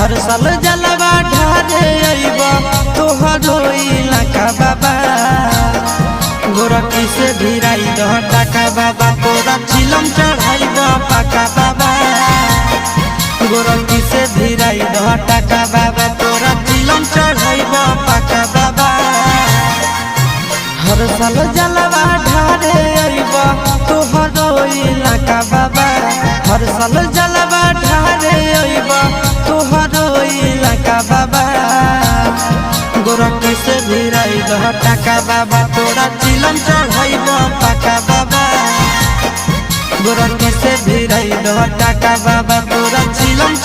हर साल जलवा ढारे अइबा तोहरो इलाका बाबा गोरखी से भिराई दह टाका बाबा तोरा चिलम चढ़ाइबा पाका बाबा गोरखी से भिराई दह टाका बाबा तोरा चिलम चढ़ाइबा पाका बाबा हर साल जलवा ढारे अइबा तोहरो इलाका बाबा हर साल जलवा ढारे अइबा तोहरो इलाका बाबा गोरखी से भिराई दह टाका बाबा तोरा चिलम चढ़ाइबा पाका बाबा गोरखी से भिराई दह टाका बाबा तोरा चिलम